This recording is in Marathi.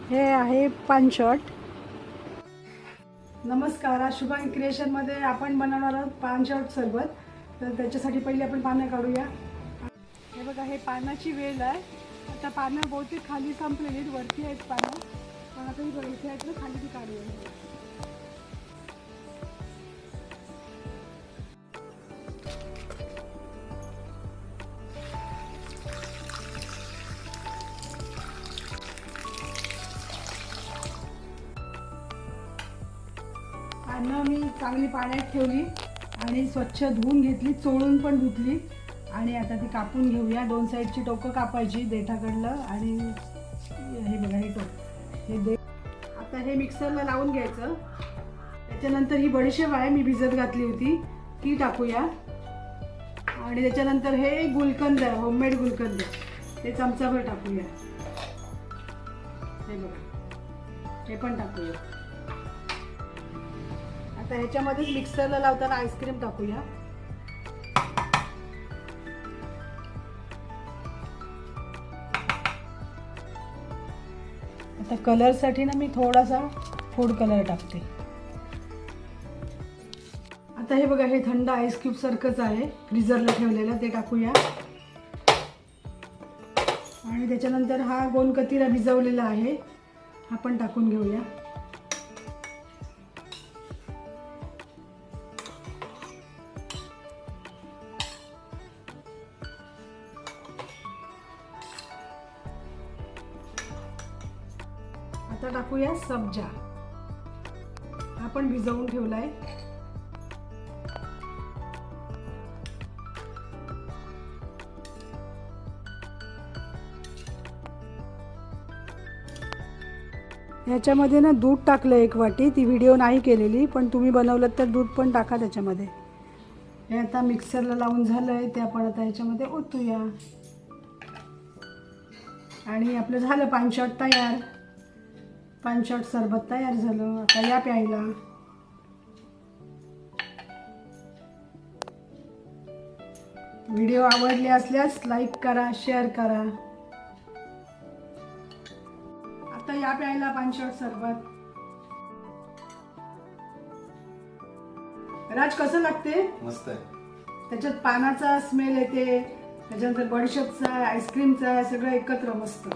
हे आहे पान शॉट। नमस्कार, आज शुभांगी क्रिएशनमध्ये आपण बनवणार आहोत पान शॉट सरबत। तर त्याच्यासाठी पहिले आपण पानं काढूया। हे बघा, हे पानाची वेल आहे। आता पानं बहुतेक खाली संपलेली, वरती आहेत पानं, पण आता ही इथे आहेत ना खाली, ती काढूया। पानं मी चांगली पाण्यात ठेवली आणि स्वच्छ धुवून घेतली, चोळून पण धुतली आणि आता ती कापून घेऊया। दोन साईडची टोकं कापायची देठाकडलं आणि हे बघा, हे टोक हे दे। आता हे मिक्सरला लावून घ्यायचं। त्याच्यानंतर ही बडीशेप आहे, मी भिजत घातली होती, ती टाकूया आणि त्याच्यानंतर हे गुलकंद आहे, होममेड गुलकंद, ते चमचाभर टाकूया। हे बघा, हे पण टाकूया। आता ह्याच्यामध्ये मिक्सरला लावताना आईस्क्रीम टाकूया। आता कलरसाठी ना मी थोडासा फूड कलर टाकते। आता हे बघा, हे थंड आईस क्यूब सारखंच आहे, फ्रीजरला ठेवलेलं, ते टाकूया आणि त्याच्यानंतर हा गोंदकतिरा भिजवलेला आहे, हा पण टाकून घेऊया। आता टाकूया सब्जा, हा पण भिजवून ठेवलाय। ह्याच्यामध्ये ना दूध टाकलं 1 वाटी, ती व्हिडिओ नाही केलेली, पण तुम्ही बनवलं तर दूध पण टाका त्याच्यामध्ये। हे आता मिक्सरला लावून झालंय, ते आपण आता ह्याच्यामध्ये ओतूया आणि आपलं झालं पान शॉट तयार। पान शॉट सरबत तयार झालं। आता या प्यायला। व्हिडिओ आवडले असल्यास लाईक करा, शेअर करा। आता या प्यायला पान शॉट सरबत। राज, कसं लागते? मस्त आहे। त्याच्यात पानाचा स्मेल येते, त्याच्यानंतर बडीशेपचा, आईस्क्रीमचा, सगळं एकत्र मस्त।